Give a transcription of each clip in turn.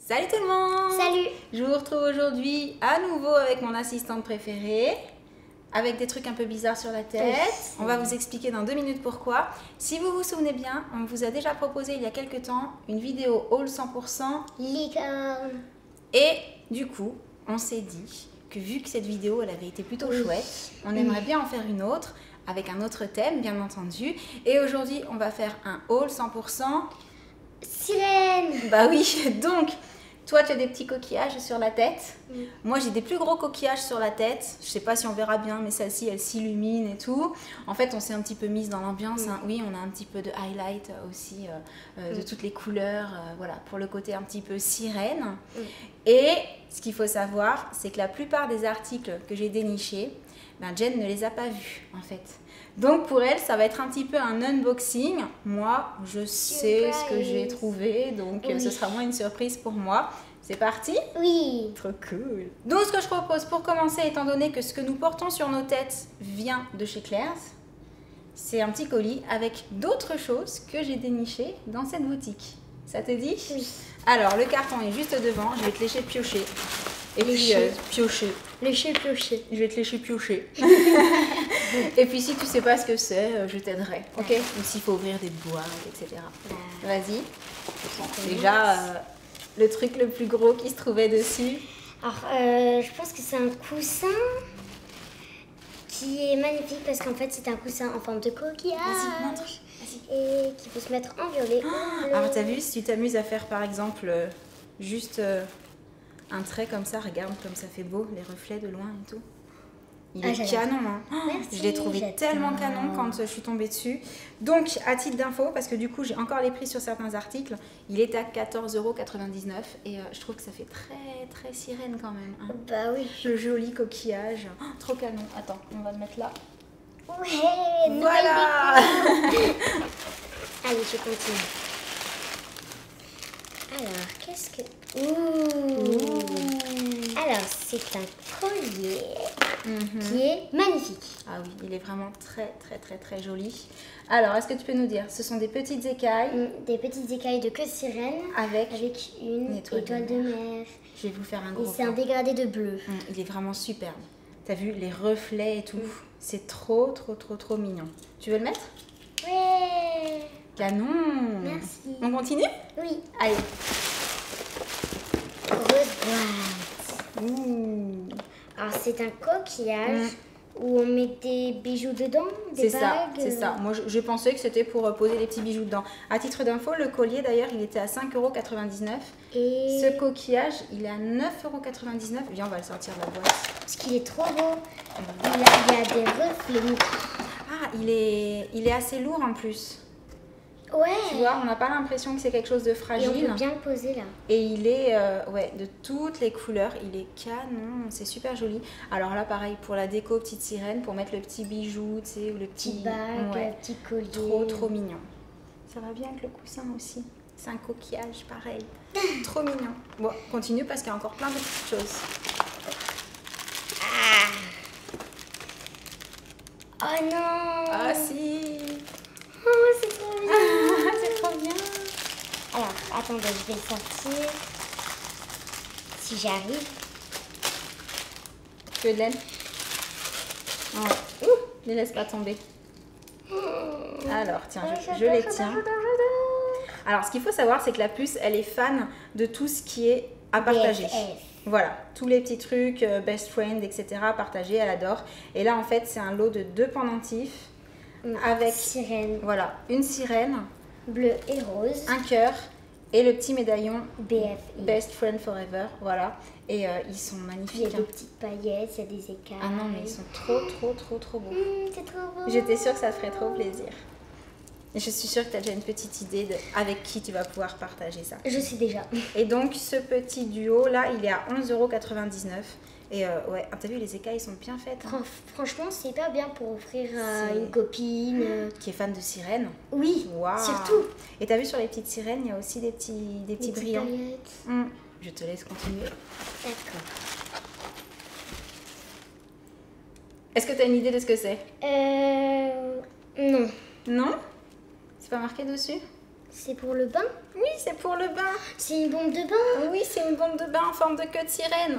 Salut tout le monde! Salut! Je vous retrouve aujourd'hui à nouveau avec mon assistante préférée, avec des trucs un peu bizarres sur la tête. On va vous expliquer dans 2 minutes pourquoi. Si vous vous souvenez bien, on vous a déjà proposé il y a quelques temps une vidéo haul 100% licorne. Et du coup, on s'est dit que vu que cette vidéo elle avait été plutôt chouette, on aimerait bien en faire une autre avec un autre thème bien entendu. Et aujourd'hui, on va faire un haul 100% sirène. Bah oui, donc toi tu as des petits coquillages sur la tête. Moi j'ai des plus gros coquillages sur la tête. Je sais pas si on verra bien, mais celle-ci elle s'illumine et tout. En fait on s'est un petit peu mise dans l'ambiance, hein. Oui, on a un petit peu de highlight aussi, de toutes les couleurs, voilà, pour le côté un petit peu sirène. Et ce qu'il faut savoir, c'est que la plupart des articles que j'ai dénichés, ben Jen ne les a pas vus en fait. Donc pour elle, ça va être un petit peu un unboxing. Moi, je sais ce que j'ai trouvé, donc ce sera moins une surprise pour moi. C'est parti? Oui. Trop cool. Donc ce que je propose pour commencer, étant donné que ce que nous portons sur nos têtes vient de chez Claire's, c'est un petit colis avec d'autres choses que j'ai dénichées dans cette boutique. Ça te dit? Oui. Alors le carton est juste devant, je vais te lécher piocher. Et puis piocher. Lécher piocher. Je vais te lécher piocher. Et puis si tu sais pas ce que c'est, je t'aiderai. Ok? Ou s'il faut ouvrir des boîtes, etc. Vas-y. Déjà, le truc le plus gros qui se trouvait dessus. Alors, je pense que c'est un coussin qui est magnifique parce qu'en fait, c'est un coussin en forme de coquillage. Vas-y, montre. Et qui peut se mettre en violet. Alors, t'as vu, si tu t'amuses à faire par exemple juste un trait comme ça, regarde comme ça fait beau, les reflets de loin et tout. Il est canon, hein. Merci, Je l'ai trouvé tellement canon quand je suis tombée dessus. Donc, à titre d'info, parce que du coup, j'ai encore les prix sur certains articles, il est à 14,99 € et je trouve que ça fait très, très sirène quand même. Hein. Bah oui. Le joli coquillage. Oh, trop canon. Attends, on va le mettre là. Ouais, voilà. Allez, je continue. Alors, qu'est-ce que... Ouh. Alors, c'est un collier qui est magnifique. Ah oui, il est vraiment très, très, très, très joli. Alors, est-ce que tu peux nous dire, ce sont des petites écailles. Des petites écailles de queue de sirène avec une étoile de mer. Je vais vous faire un gros. Et c'est un dégradé de bleu. Il est vraiment superbe. T'as vu les reflets et tout. C'est trop, trop, trop, trop mignon. Tu veux le mettre? Ouais. Canon. Merci. On continue? Oui. Allez. Grosse boîte. Ouh. Alors c'est un coquillage où on met des bijoux dedans, des bagues. C'est ça. Moi je pensais que c'était pour poser les petits bijoux dedans. À titre d'info, le collier d'ailleurs il était à 5,99 €. Et ce coquillage il est à 9,99 €. Viens, on va le sortir de la boîte. Parce qu'il est trop beau. Il y a des reflets. Ah, il est assez lourd en plus. Ouais. Tu vois, on n'a pas l'impression que c'est quelque chose de fragile. Et on peut bien le poser là. Et il est de toutes les couleurs, il est canon, c'est super joli. Alors là, pareil, pour la déco petite sirène, pour mettre le petit bijou, tu sais, ou le petit bague, petit collier. Trop, trop mignon. Ça va bien avec le coussin aussi. C'est un coquillage, pareil. Trop mignon. Bon, continue parce qu'il y a encore plein de petites choses. Oh non. Ah si. Oh, c'est trop bien. C'est trop bien. Alors, attendez, je vais le sortir. Si j'arrive. Tu veux de l'aide? Ne laisse pas tomber. Alors, tiens, je les tiens. Alors, ce qu'il faut savoir, c'est que la puce, elle est fan de tout ce qui est à partager. Voilà, tous les petits trucs, best friend, etc. à partager, elle adore. Et là, en fait, c'est un lot de 2 pendentifs. Avec sirène. Voilà, une sirène, bleu et rose, un cœur et le petit médaillon BFI. Best Friend Forever, voilà. Et ils sont magnifiques. Il y a des petites paillettes, il y a des écailles. Ah non, mais ils sont trop, trop, trop, trop beaux. C'est trop beau. J'étais sûre que ça te ferait trop plaisir. Et je suis sûre que tu as déjà une petite idée de avec qui tu vas pouvoir partager ça. Je sais déjà. Et donc, ce petit duo là, il est à 11,99 €. Et ouais, t'as vu, les écailles sont bien faites. Hein. Franchement, c'est hyper bien pour offrir à une copine. Qui est fan de sirènes. Oui, surtout. Et t'as vu, sur les petites sirènes, il y a aussi des petits brillants. Je te laisse continuer. D'accord. Est-ce que tu as une idée de ce que c'est? Non. Non? C'est pas marqué dessus? C'est pour le bain? Oui, c'est pour le bain. C'est une bombe de bain. Oui, c'est une bombe de bain en forme de queue de sirène.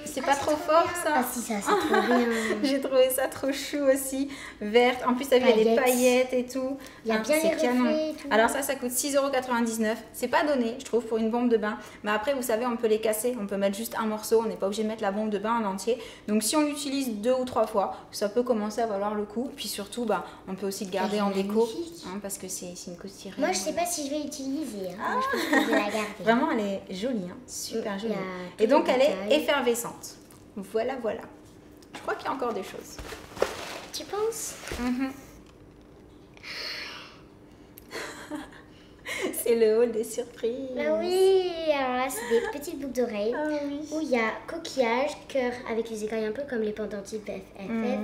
C'est pas trop fort bien. ça? Ah si, ça c'est trop bien. J'ai trouvé ça trop chou aussi. Verte. En plus, t'as vu, il y a des Paillettes. paillettes et tout. Il y a bien les c'est canon. reflets et tout. Alors ça coûte 6,99 €. C'est pas donné, je trouve, pour une bombe de bain. Mais après, vous savez, on peut les casser. On peut mettre juste un morceau. On n'est pas obligé de mettre la bombe de bain en entier. Donc si on l'utilise 2 ou 3 fois, ça peut commencer à valoir le coup. Puis surtout, bah, on peut aussi le garder en déco. magnifique. Hein, parce que c'est une queue de sirène. Moi, je sais pas si je vais l'utiliser. Hein. Moi, je pense que je vais la garder. Vraiment, elle est jolie, hein. Super Il y a jolie. tous Et donc, les elle est détails. effervescente. Voilà, voilà. Je crois qu'il y a encore des choses. Tu penses? C'est le hall des surprises. Ah oui, alors là, c'est des petites boucles d'oreilles Ah oui. où il y a coquillage, cœur avec les écailles un peu comme les pendentifs BFF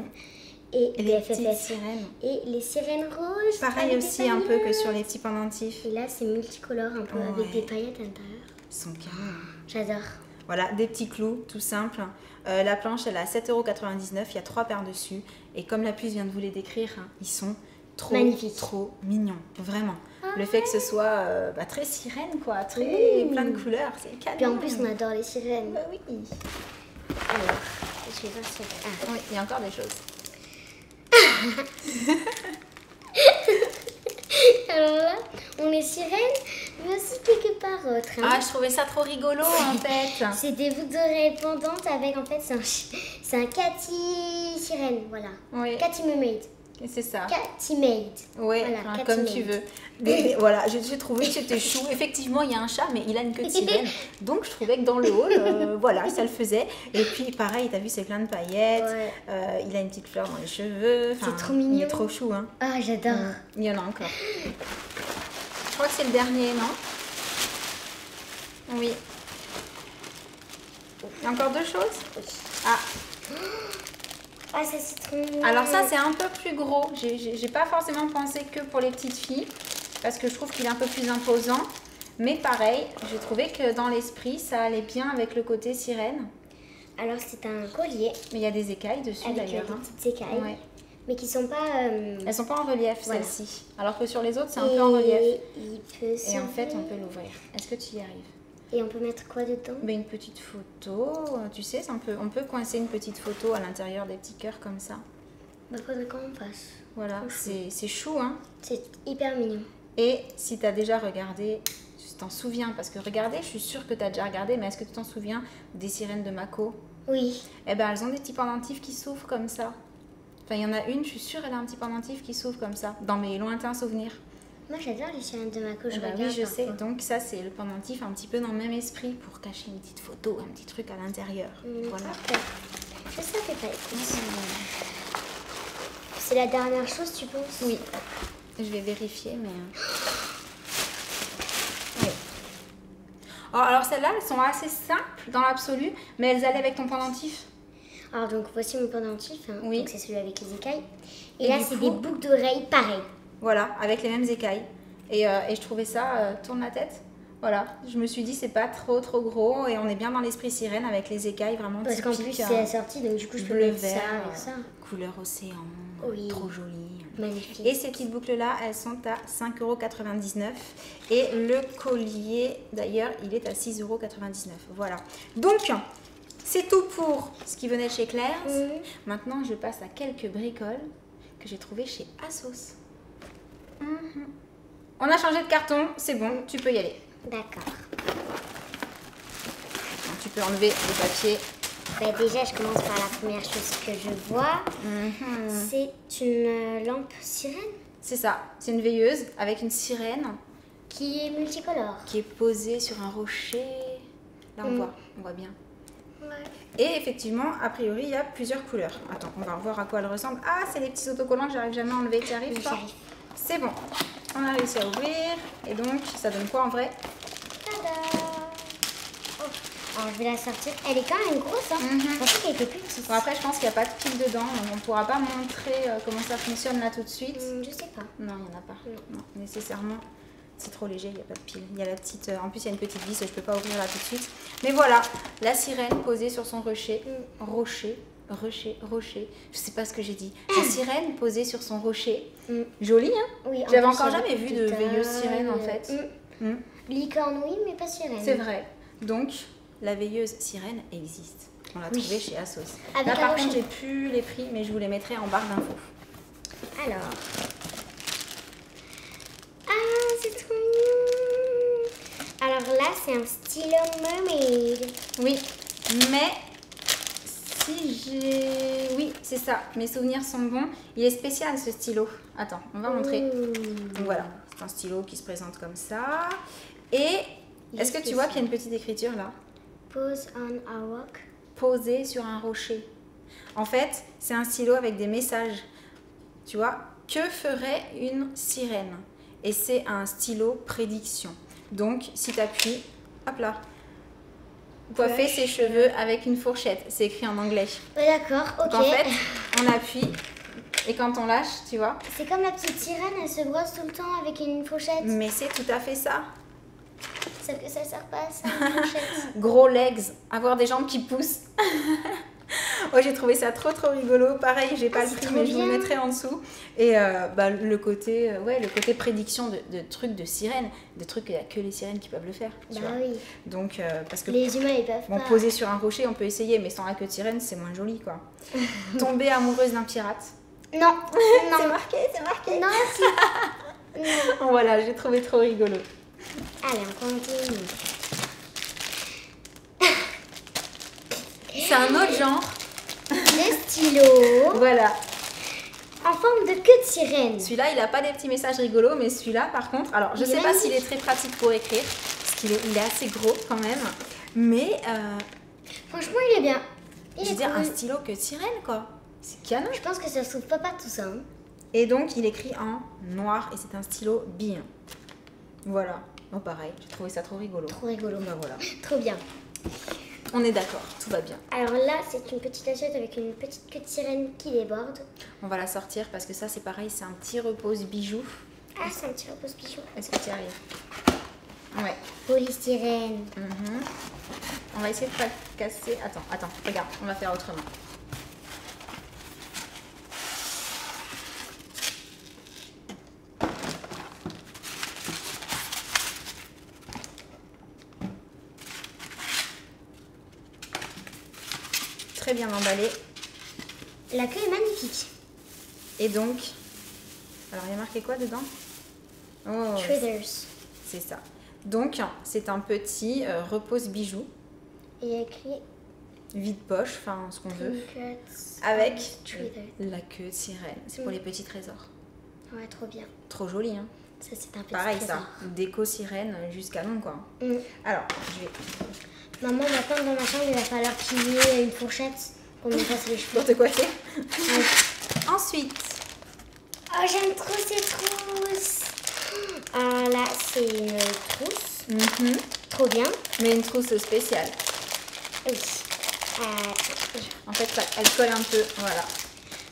et Et les petites BFFF. sirènes. Et les sirènes rouges. Pareil avec des aussi un peu que paillettes. sur les petits pendentifs. Et là, c'est multicolore un peu avec Ouais. des paillettes à l'intérieur. Ils sont canons. J'adore. Voilà, des petits clous, tout simple. La planche, elle est à 7,99 €. Il y a 3 paires dessus. Et comme la puce vient de vous les décrire, hein, ils sont trop, Magnifiques. trop mignons. Vraiment. Le fait que ce soit très sirène, quoi. Très Oui. plein de couleurs. C'est canon. Puis en plus, on adore les sirènes. Bah oui. Alors, je vais voir si... Ah. Oui, il y a encore des choses. Alors là, on est sirène, mais aussi quelque part autre. Hein. Ah, je trouvais ça trop rigolo, en fait. C'est des boucles d'oreilles pendantes avec, en fait, c'est un Cathy sirène, voilà. Oui. Cathy Mermaid. C'est ça. Cathy Maid. Oui, Voilà, enfin, Cathy comme Maid. tu veux. Voilà, j'ai trouvé que c'était chou. Effectivement, il y a un chat, mais il a une queue de sirène. Donc, je trouvais que dans le hall, voilà, ça le faisait. Et puis, pareil, t'as vu, c'est plein de paillettes. Ouais. Il a une petite fleur dans les cheveux. Enfin, trop mignon. Il est trop chou, hein. Ah, j'adore. Il y en a encore. Je crois que c'est le dernier, non? Oui. Il y a encore deux choses? Ah, Ah, ça c'est trop mignon. alors ça, c'est un peu plus gros. J'ai pas forcément pensé que pour les petites filles, parce que je trouve qu'il est un peu plus imposant. Mais pareil, j'ai trouvé que dans l'esprit, ça allait bien avec le côté sirène. Alors, c'est un collier Mais il y a des écailles dessus avec d'ailleurs. des hein. petites écailles, Ouais. mais qui sont pas... Elles sont pas en relief, Voilà. celles-ci. Alors que sur les autres, c'est un peu en relief. il peut Et en fait, on s'ouvrir. peut l'ouvrir. Est-ce que tu y arrives? Et on peut mettre quoi dedans? Ben, une petite photo, tu sais, on peut coincer une petite photo à l'intérieur des petits cœurs comme ça. Bah, faudrait qu'on fasse. Voilà, c'est chou, hein. C'est hyper mignon. Et si tu as déjà regardé, tu t'en souviens, parce que regarder, je suis sûre que tu as déjà regardé, mais est-ce que tu t'en souviens des sirènes de Mako? Oui. Eh ben, elles ont des petits pendentifs qui s'ouvrent comme ça. Enfin, il y en a une, je suis sûre, elle a un petit pendentif qui s'ouvre comme ça, dans mes lointains souvenirs. Moi, j'adore les sirènes de Mako. Je Eh ben regarde oui, je sais. parfois. Donc ça, c'est le pendentif un petit peu dans le même esprit pour cacher une petite photo, un petit truc à l'intérieur. Voilà. Ok. Je savais pas, écoute. C'est la dernière chose, tu penses? Oui, je vais vérifier, mais... Oui. Oh, alors celles-là, elles sont assez simples dans l'absolu, mais elles allaient avec ton pendentif. Alors, donc, voici mon pendentif. Hein. Oui. Donc, c'est celui avec les écailles. Et, Et là, du c'est coup- des boucles d'oreilles pareilles. Voilà, avec les mêmes écailles. Et je trouvais ça, tourne la tête. Voilà, je me suis dit, c'est pas trop gros, et on est bien dans l'esprit sirène avec les écailles vraiment Parce qu'en plus, typiques. c'est assorti, donc du coup, je peux bleu mettre vert, ça avec ça. couleur océan, Oui. trop jolie. Magnifique. Et ces petites boucles-là, elles sont à 5,99 €. Et le collier, d'ailleurs, il est à 6,99 €. Voilà. Donc, c'est tout pour ce qui venait de chez Claire's. Mhm. Maintenant, je passe à quelques bricoles que j'ai trouvées chez Asos. Mhm. On a changé de carton, c'est bon, tu peux y aller. D'accord. Donc, tu peux enlever le papier. Bah, déjà, je commence par la première chose que je vois. C'est une lampe sirène C'est ça, c'est une veilleuse avec une sirène qui est multicolore. qui est posée sur un rocher. Là, on voit bien. Ouais. Et effectivement, a priori, il y a plusieurs couleurs. Attends, on va voir à quoi elle ressemble. Ah, c'est les petits autocollants que j'arrive jamais à enlever. Tu y arrives, Oui, toi? j'arrive. C'est bon. On a réussi à ouvrir. Et donc, ça donne quoi en vrai? Tada! Oh. Alors, je vais la sortir. Elle est quand même grosse, hein. Je pensais qu'elle était plus petite. Bon, après, je pense qu'il n'y a pas de pile dedans. Donc, on ne pourra pas montrer comment ça fonctionne là tout de suite. Je sais pas. Non, il n'y en a pas. Non, nécessairement. C'est trop léger, il n'y a pas de pile. Il y a la petite, en plus, il y a une petite vis, je ne peux pas ouvrir là tout de suite. Mais voilà, la sirène posée sur son rocher. Rocher. Je sais pas ce que j'ai dit. La sirène posée sur son rocher. Jolie, hein? Oui, en J'avais plus, encore il y a jamais des vu de détails. veilleuse sirène, en fait. Licorne, oui, mais pas sirène. C'est vrai. Donc, la veilleuse sirène existe. On l'a trouvée chez Asos. Avec Là, un par contre, rocher. j'ai plus les prix, mais je vous les mettrai en barre d'infos. Alors. Ah, c'est trop mignon. Alors là, c'est un stylo mermaid. Oui, mais si j'ai... Oui, c'est ça. Mes souvenirs sont bons. Il est spécial, ce stylo. Attends, on va montrer. Donc voilà, c'est un stylo qui se présente comme ça. Et est-ce que tu vois qu'il y a une petite écriture là? Pose on a rock. Posé sur un rocher. En fait, c'est un stylo avec des messages. Tu vois, que ferait une sirène? Et c'est un stylo prédiction. Donc, si tu appuies, hop là, coiffer ses cheveux avec une fourchette. C'est écrit en anglais. Ouais, d'accord, ok. Donc, en fait, on appuie et quand on lâche, tu vois. C'est comme la petite sirène, elle se brosse tout le temps avec une fourchette. Mais c'est tout à fait ça. Sauf que ça sert pas à ça, une fourchette. Gros legs, avoir des jambes qui poussent. Oh, j'ai trouvé ça trop rigolo. Pareil, j'ai pas le prix, mais je vous le mettrai en dessous. Et le côté prédiction de trucs de sirènes, des trucs qu'il n'y a que les sirènes qui peuvent le faire. Tu vois. Oui. Donc, parce que les humains, ils peuvent bon, pas. poser sur un rocher, on peut essayer, mais sans la queue de sirène, c'est moins joli, quoi. Tomber amoureuse d'un pirate. Non, C'est non. marqué. Non, si. Non. Voilà, j'ai trouvé trop rigolo. Allez, on continue. C'est un autre genre. Le stylo Voilà. en forme de queue de sirène. Celui-là, il n'a pas des petits messages rigolos, mais celui-là, par contre, alors je Il est sais pas magnifique. s'il est très pratique pour écrire, parce qu'il est, il est assez gros quand même, mais Franchement, il est bien. Il je est veux dire, un cool. stylo que de sirène, quoi. C'est canon. Je pense que ça se trouve pas partout ça. Hein. Et donc, il écrit en noir, et c'est un stylo bill. Voilà. Bon, pareil, j'ai trouvé ça trop rigolo. Trop rigolo. Bah, voilà. Trop bien. On est d'accord, tout va bien. Alors là, c'est une petite assiette avec une petite queue de sirène qui déborde. On va la sortir parce que ça, c'est pareil, c'est un petit repose bijou. Ah, c'est un petit repose bijou. Est-ce que tu y arrives? Ouais. Polystyrène. Mhm. On va essayer de pas casser. Attends, regarde, on va faire autrement. Très bien emballé. La queue est magnifique. Et donc, alors il y a marqué quoi dedans? Oh, Traders. c'est ça. Donc, c'est un petit repose bijou, Et il y a écrit vide poche, enfin ce qu'on veut, Trinkets avec and Traders. la queue de sirène. C'est pour les petits trésors. Ouais, trop bien. Trop joli, hein? Ça, c'est un petit Pareil trésor. ça, déco sirène jusqu'à long quoi. Mm. Alors, je vais Maman, maintenant dans ma chambre, il va falloir qu'il y ait une fourchette pour me passer les cheveux. pour te coiffer. Ensuite, Oh, j'aime trop ces trousses. Ah, là, c'est une trousse. Trop bien. mais une trousse spéciale. Oui. En fait, ça, elle colle un peu, voilà.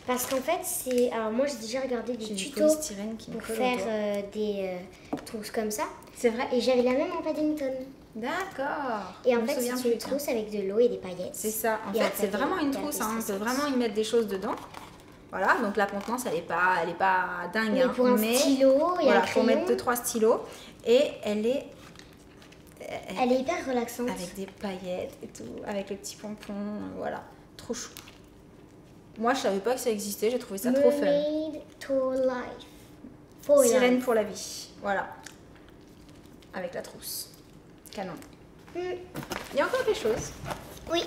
Parce qu'en fait, c'est. Alors, moi, j'ai déjà regardé des J'ai du tutos polystyrène qui me pour colle faire autour. des trousses comme ça. C'est vrai? Et j'avais la même en Paddington. D'accord. Et Je en me fait, souviens c'est une plus, tiens. trousse avec de l'eau et des paillettes. C'est ça. En Et fait, c'est vraiment une il y a trousse. des Hein. On peut sauces. vraiment y mettre des choses dedans. Voilà. Donc la contenance, elle est pas dingue. Mais hein. pour un stylo et voilà, un faut crayon, mettre 2-3 stylos. Et elle est elle est hyper relaxante. avec des paillettes et tout, avec le petit pompon. Voilà, trop chou. Moi, je savais pas que ça existait. J'ai trouvé ça trop fun. Mermaid to life. For Sirène life. pour la vie. Voilà. Avec la trousse. Canon. Mm. Il y a encore des choses. Oui.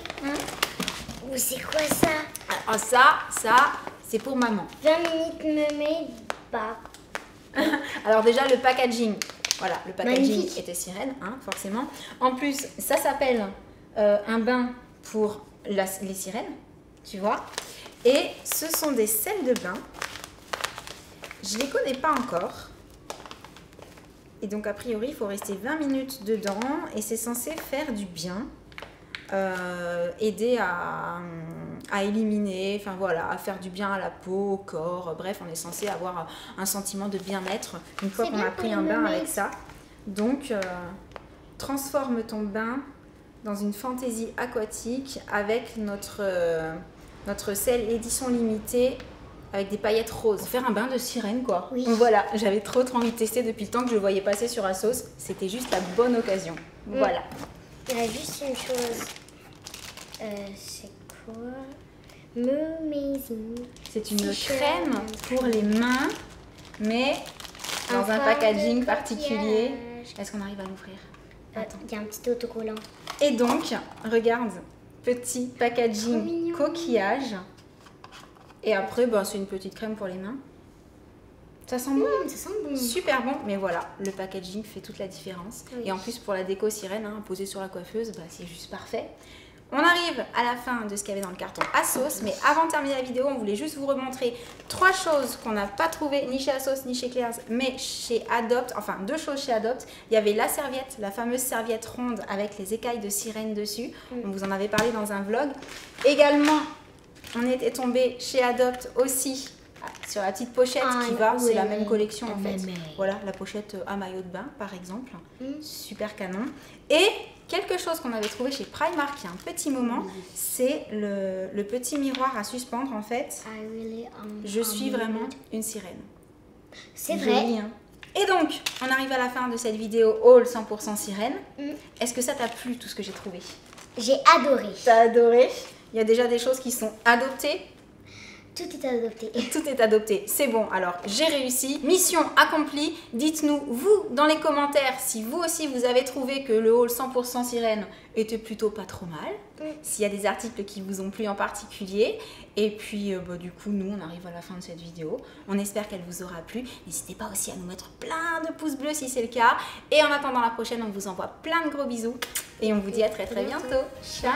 Ou c'est quoi ça? Alors ça, c'est pour maman. 20 minutes mermaid bah. Alors déjà, le packaging. Voilà, le packaging Magnifique. était sirène, hein, forcément. En plus, ça s'appelle un bain pour les sirènes, tu vois. Et ce sont des sels de bain. Je les connais pas encore. Et donc, a priori, il faut rester 20 minutes dedans. Et c'est censé faire du bien. Aider à éliminer, enfin voilà, à faire du bien à la peau, au corps. Bref, on est censé avoir un sentiment de bien-être une fois C'est qu'on bien a pris pour un les bain mermaids. avec ça. Donc, transforme ton bain dans une fantaisie aquatique avec notre sel édition limitée avec des paillettes roses. Pour faire un bain de sirène quoi. Oui. Donc voilà, j'avais trop envie de tester depuis le temps que je le voyais passer sur Asos. C'était juste la bonne occasion. Voilà. Il y a juste une chose. C'est quoi? Amazing. C'est une T-shirt. crème pour les mains, mais dans un packaging particulier. Est-ce qu'on arrive à l'ouvrir? Attends. Il y a un petit autocollant. Et donc, regarde, petit packaging mignon. coquillage. Et après, ben, c'est une petite crème pour les mains. Ça sent bon. Ça sent bon. Super bon, mais voilà, le packaging fait toute la différence. Oui. Et en plus, pour la déco sirène, hein, posée sur la coiffeuse, bah, c'est juste parfait. On arrive à la fin de ce qu'il y avait dans le carton Asos, mais avant de terminer la vidéo, on voulait juste vous remontrer 3 choses qu'on n'a pas trouvées ni chez Asos ni chez Claire's, mais chez Adopt, enfin 2 choses chez Adopt. Il y avait la serviette, la fameuse serviette ronde avec les écailles de sirène dessus. On vous en avait parlé dans un vlog. Également, on était tombé chez Adopt aussi sur la petite pochette qui va, c'est la même collection en fait. Voilà, la pochette à maillot de bain par exemple. Super canon. Et quelque chose qu'on avait trouvé chez Primark il y a un petit moment, c'est le petit miroir à suspendre en fait. Je suis vraiment une sirène. C'est Joli, vrai. hein. Et donc, on arrive à la fin de cette vidéo haul 100% sirène. Est-ce que ça t'a plu tout ce que j'ai trouvé? J'ai adoré. T'as adoré? Il y a déjà des choses qui sont adoptées. Tout est adopté. Tout est adopté, c'est bon. Alors, j'ai réussi. Mission accomplie. Dites-nous, vous, dans les commentaires, si vous aussi, vous avez trouvé que le haul 100% sirène était plutôt pas trop mal. S'il y a des articles qui vous ont plu en particulier. Et puis, bah, du coup, nous, on arrive à la fin de cette vidéo. On espère qu'elle vous aura plu. N'hésitez pas aussi à nous mettre plein de pouces bleus si c'est le cas. Et en attendant la prochaine, on vous envoie plein de gros bisous. Et on vous dit à très très bientôt. Ciao!